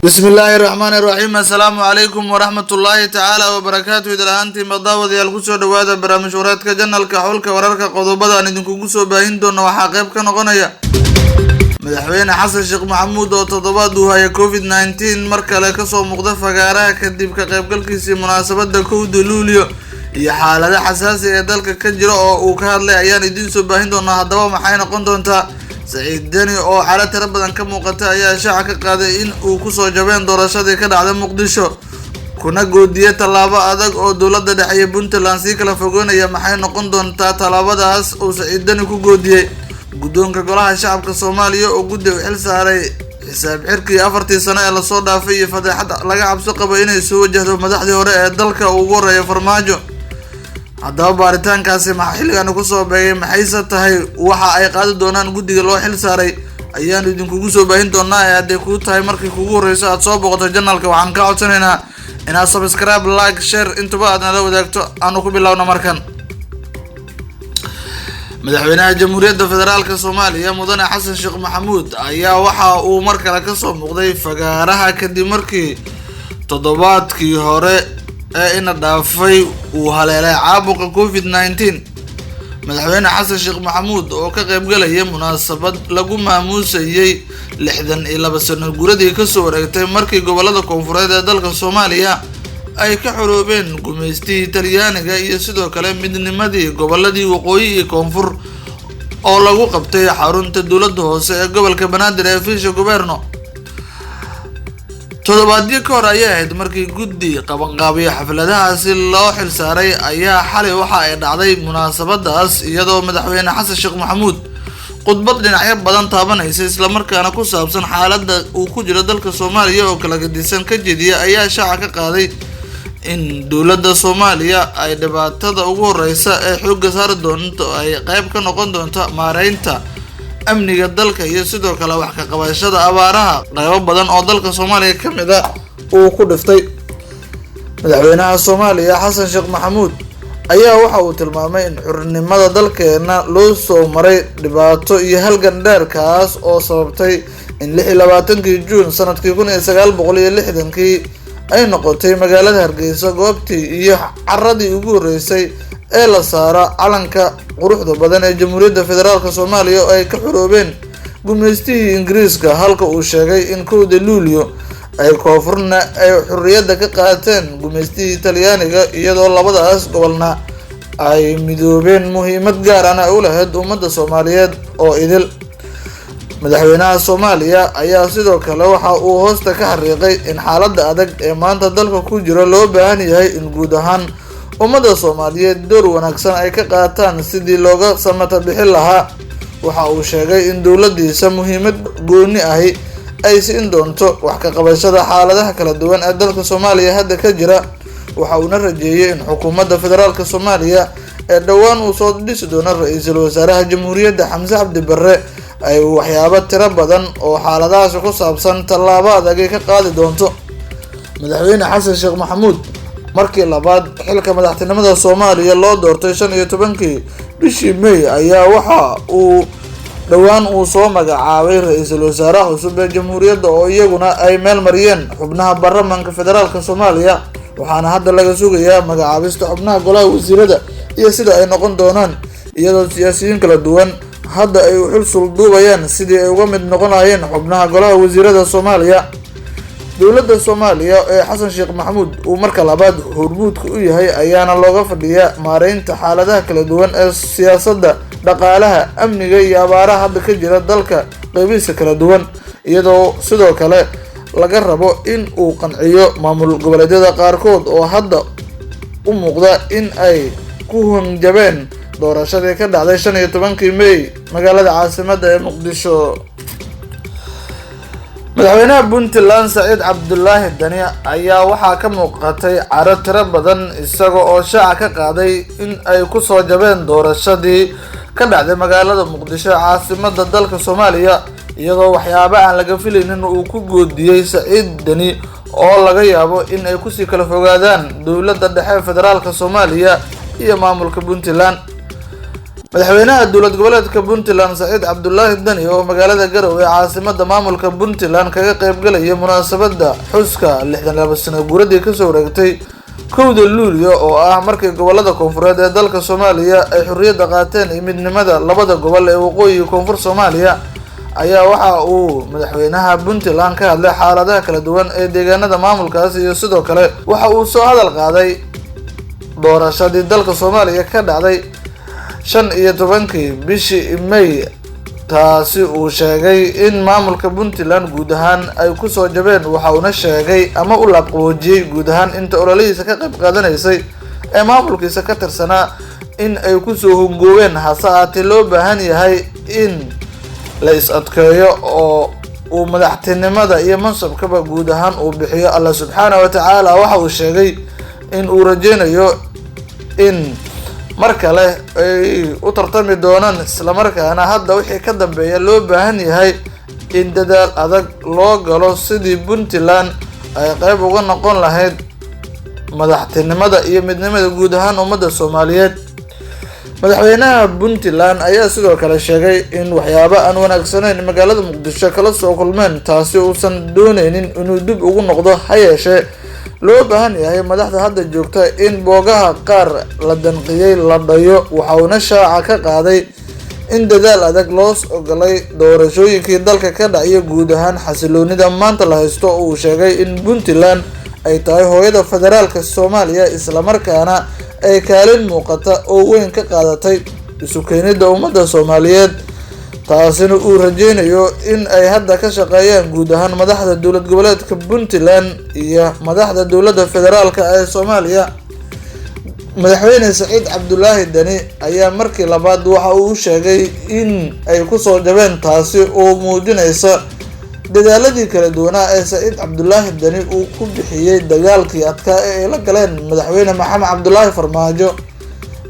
بسم الله الرحمن الرحيم. السلام عليكم ورحمة الله تعالى وبركاته. إذا أنت مضاوض يالكسو دوادة برامج ورادك جنالك حولك ورارك قضوبة أن يدنكو كسو باهندون وحاقيبك نغنية مدحوين حسن الشيخ محمود وتضبادو هاي كوفيد 19 مركا لكسو مقدفة غاراها كدب كقيب قلقسي مناسبة دا كود لوليو iyo xaalada xasaasi ah dalka ka jira oo uu ka hadlay ayaan idin soo baahin doonaa. haddaba maxay noqon doontaa Saciid Dani oo xaalad tiro badan ka muuqata ayaa shaaca ka qaaday in uu ku soo jabeen doorashadii ka dhacday Muqdisho kuna goodiyay tallaabo adag oo dowladda dhexe iyo Puntland si kala fogeynaya. maxay noqon doontaa tallaabadaas uu Saciid Dani ku goodiyay guddoonka golaha shacabka Soomaaliya oo guddi u xil saaray xisaab xirkii 4 sano ee la soo dhaafay iyo fadeexad laga cabso qabo inay soo wajahdo madaxdii hore ee dalka ugu horeeyay Farmaajo. haddaba baaritaankaasi maxaa xilligan ku soo beegay maxayse tahay waxa ay qaadi doonaan guddiga loo xil saaray ayaan idinkugu soo baahin doonaa. haddii kuu tahay markii kugu horeyso aad soo boqoto janalka waxaan ka codsanaynaa inaad subscribe, like, share intuba aad nala wadaagto. aanu ku bilowno markan. madaxweynaha jamhuuriyadda federaalka Soomaaliya mudane xasan sheekh maxamuud ayaa waxa uu mar kale ka soo muuqday fagaaraha kadib markii toddobaadkii hore ina dhaafay uu haleelay caabuqa COVID-19. madaxweyne xasan sheekh maxamuud oo ka qayb galaya munaasabad lagu maamuusayay 62 sano guuradii ka soo wareegtay markii gobolada koonfureed ee dalka Soomaaliya ay ka xoroobeen gumeystii Talyaaniga iyo sidoo kale midnimadii goboladii waqooyi iyo koonfur oo lagu qabtay xarunta dowladda hoose ee gobolka Banaadir ee Fiisha Goberno. toddobaadyo ka hor ayay ahayd markii guddi qabanqaabiya xafladahaasi loo xil saaray ayaa xalay waxa ay dhacday munaasabadaas iyadoo madaxweyne xasan sheekh maxamuud khudbad dhinacyo badan taabanaysa isla markaana ku saabsan xaaladda uu ku jiro dalka Soomaaliya oo kala gedisan ka jeediya ayaa shaaca ka qaaday in dowladda Soomaaliya ay dhibaatada ugu horeysa ee xoogga saari doonto ay qayb ka noqon doonto maareynta amniga dalka iyo sidoo kale wax ka qabashada abaaraha qaybo badan oo dalka Soomaaliya kamid ah uu ku dhiftay. madaxweynaha Soomaaliya xasan sheekh maxamuud ayaa waxa uu tilmaamay in xornimada dalkeena loo soo maray dhibaato iyo halgan dheer kaas oo sababtay in 26 Juun sanadkii 1960 ay noqotay magaalada Hargeysa goobtii iyo caradii ugu horeysay ee la saara calanka quruxda badan ee jamhuuriyadda federaalka Soomaaliya oo ay ka xoroobeen gumeystii Ingiriiska. halka uu sheegay in 1 Luulyo ay koonfurna ay xorriyadda ka qaateen gumeystii Talyaaniga iyadoo labadaas gobolna ay midoobeen muhiimad gaar ah u lahayd ummadda Soomaaliyeed oo idil. madaxweynaha Soomaaliya ayaa sidoo kale waxa uu hoosta ka xariiqay in xaaladda adag ee maanta dalka ku jira loo baahan yahay in guud ahaan ummadda Soomaaliyeed door wanaagsan ay ka qaataan sidii looga samata bixin lahaa. waxa uu sheegay in dowladdiisa muhiimad gooni ahi ay siin doonto wax ka qabashada xaaladaha kala duwan ee dalka Soomaaliya hadda ka jira. waxa uu rajeeyay in xukuumadda federaalka Soomaaliya ee dhawaan uu soo dhisi doono ra'iisul wasaaraha jamhuuriyadda Xamse Cabdi Barre ay waxyaabo tiro badan oo xaaladahaas ku saabsan tallaabo adag ka qaadi doonto. madaxweyne xasan sheekh maxamuud markii labaad xilka madaxtinimada Soomaaliya loo doortay 15 bishii May ayaa waxa uu dhawaan uu soo magacaabay ra'iisul wasaaraha cusub ee jamhuuriyadda oo iyaguna ay meel mariyeen xubnaha baarlamaanka federaalka Soomaaliya. waxaana hadda laga sugayaa magacaabista xubnaha golaha wasiirada iyo sida ay noqon doonaan iyadoo siyaasiyiin kala duwan hadda ay u xil sulduubayaan sidii ay uga mid noqon lahaayeen xubnaha golaha wasiirada Soomaaliya. dowladda Soomaaliya ee xasan sheekh maxamuud uu marka labaad hormuudka u yahay ayaana looga fadhiyaa maareynta xaaladaha kala duwan ee siyaasadda, dhaqaalaha, amniga iyo abaaraha hadda ka jira dalka qaybihiisa kala duwan, iyadoo sidoo kale laga rabo in uu qanciyo maamul goboleedyada qaarkood oo hadda u muuqda in ay ku hanjabeen doorashadii ka dhacday 15 May magaalada caasimadda ee Muqdisho. madaxweynaha Puntland Saciid Cabdullaahi Dani ayaa waxaa ka muuqatay caro tiro badan isaga oo shaaca ka qaaday in ay ku soo jabeen doorashadii ka dhacday magaalada Muqdisho caasimadda dalka Soomaaliya iyadoo waxyaabo aan laga filaynin uu ku goodiyay Saciid Dani oo laga yaabo in ay ku sii kala fogaadaan dowladda dhexe federaalka Soomaaliya iyo maamulka Puntland. madaxweynaha dowlad goboleedka Puntland Saciid Cabdullaahi Dani oo magaalada Garowe ee caasimadda maamulka Puntland kaga qaybgalaya munaasabadda xuska 62 sano guuradii ka soo wareegtay 1 Luulyo oo ah markii gobolada koonfureed ee dalka Soomaaliya ay xurriyadda qaateen midnimada labada gobol ee waqooyi iyo koonfur Soomaaliya ayaa waxa uu madaxweynaha Puntland ka hadlay xaaladaha kala duwan ee deegaanada maamulkaas iyo sidoo kale waxa uu soo hadal qaaday doorashadii dalka Soomaaliya ka dhacday 15 bishii May taasi uu sheegay in maamulka Puntland guud ahaan ay ku soo jabeen waxa uu sheegay ama u laqoojiyay guud ahaan inta ololihiisa ka qayb qaadanaysay ee maamulkiisa ka tirsanaa in ay ku soo hongooween hasaate loo baahan yahay in la is adkeeyo oo uu madaxtinimada iyo mansabkaba guud ahaan uu bixiyo Allah subhanahu wa ta'ala waxa uu sheegay in uu rajeynayo in mar kale ay u tartami doonaan isla markaana hadda wixii ka dambeeya loo baahan yahay in dadaal adag loo galo sidii Puntland ay qayb uga noqon lahayd madaxtinimada iyo midnimada guud ahaan ummadda Soomaaliyeed. madaxweynaha Puntland ayaa sidoo kale sheegay in waxyaabo aan wanaagsaneyn magaalada Muqdisho kala soo kulmeen taasi uusan dooneynin inuu dib ugu noqdo ha yeeshee loo baahan yahay madaxda hadda joogta in boogaha qaar la danqiyay la dhayo waxa uu shaaca ka qaaday in dadaal adag loo ogolay doorashooyinkii dalka ka dhacay guud ahaan xasiloonida maanta la haysto uu sheegay in Puntland ay tahay hooyada federaalka Soomaaliya isla markaana ay kaalin muuqata oo weyn ka qaadatay isu keenida ummadda Soomaaliyeed taasina uu rajeynayo in ay hadda ka shaqeeyaan guud ahaan madaxda dowlad goboleedka Puntland iyo madaxda dowladda federaalka ee Soomaaliya. madaxweyne Saciid Cabdullaahi Dani ayaa markii labaad waxa uu sheegay in ay ku soo jabeen taasi oo muujinaysa dadaaladii kala duwanaa ee Saciid Cabdullaahi Dani uu ku bixiyay dagaalkii adkaa ee ay la galeen madaxweyne Maxamed Cabdullaahi Farmaajo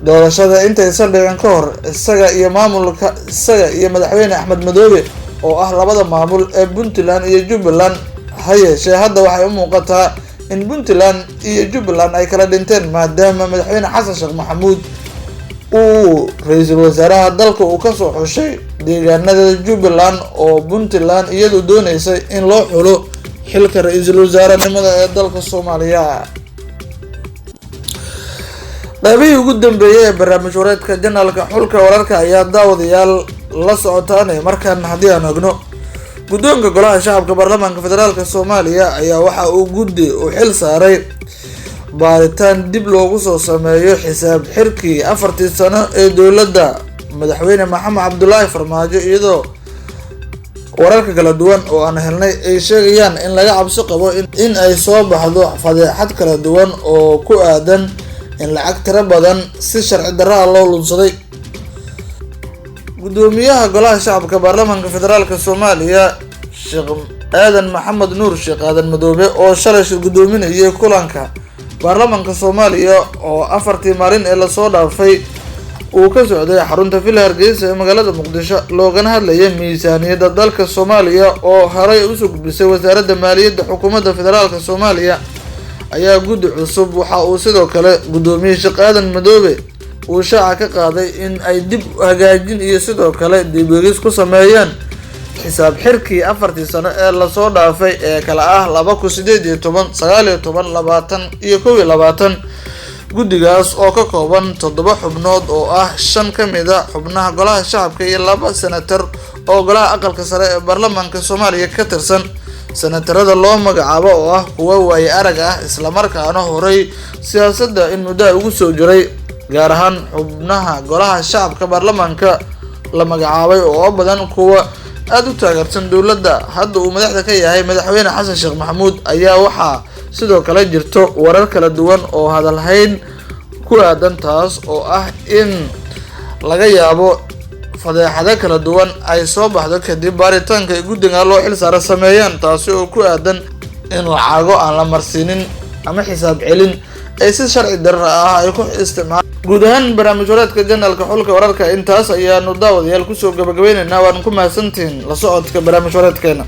doorashada intaysan dhicin ka hor isaga iyo madaxweyne Axmed Madoobe oo ah labada maamul ee Puntland iyo Jubbaland ha yeeshee hadda waxay u muuqataa in Puntland iyo Jubbaland ay kala dhinteen maadaama madaxweyne Xasan Sheekh Maxamuud uu ra'iisul wasaaraha dalka uu ka soo xushay deegaanada Jubbaland oo Puntland iyadoo doonaysay in loo xulo xilka ra'iisul wasaarenimada ee dalka Soomaaliya. qaybihii ugu dambeeyay ee barnaamij wareedka janaalka xulka wararka ayaa daawadayaal la socotaan markaan haddii aan ogno guddoonka golaha shacabka baarlamaanka federaalka Soomaaliya ayaa waxa uu guddi u xil saaray baaritaan dib loogu soo sameeyo xisaab xirkii 4 sano ee dowladda madaxweyne Maxamed Cabdullaahi Farmaajo iyadoo wararka kala duwan oo aan helnay ay sheegayaan in laga cabsi qabo in ay soo baxdo fadeexad kala duwan oo ku aadan in lacag tiro badan si sharci darro ah loo lunsaday. gudoomiyaha golaha shacabka baarlamaanka federaalka Soomaaliya Sheekh Aadan Maxamed Nuur Sheekh Aadan Madoobe oo shalay gudoominayay kulanka baarlamaanka Soomaaliya oo 4 maalin ee la soo dhaafay uu ka socday xarunta Villa Hargeysa ee magaalada Muqdisho loogana hadlayay miisaaniyadda dalka Soomaaliya oo horay u soo gudbisay wasaaradda maaliyadda xukuumadda federaalka Soomaaliya ayaa guddi cusub waxa uu sidoo kale gudoomiye Sheekh Aadan Madoobe uu shaaca ka qaaday in ay dib hagaajin iyo sidoo kale dib u eegis ku sameeyaan xisaab xirkii 4 sano ee la soo dhaafay ee kala ah 2018 19 20 iyo 21 guddigaas oo ka kooban 7 xubnood oo ah 5 ka mid ah xubnaha golaha shacabka iyo 2 senator oo golaha aqalka sare ee baarlamaanka Soomaaliya ka tirsan senatarada loo magacaabo oo ah kuwa waay arag ah isla markaana horay siyaasadda in muddo ugu soo jiray gaar ahaan xubnaha golaha shacabka baarlamaanka la magacaabay oo badan kuwa aad u taageersan dowladda hadda uu madaxda ka yahay madaxweyne Xasan Sheekh Maxamuud ayaa waxaa sidoo kale jirto warar kala duwan oo hadal hayn ku aadan taas oo ah in laga yaabo fadeexado kala duwan ay soo baxdo kadib baaritaanka guddiga loo xil saaray sameeyaan taasi oo ku aadan in lacago aan la marsiinin ama xisaab celin ay si sharci darro ah ay ku isticmaalaan guud ahaan barnaamij wareedka janaalka xulka wararka intaas ayaanu daawadayaal kusoo gabagabaynaynaa waan ku mahadsantihiin la socodka barnaamij wareedkeena.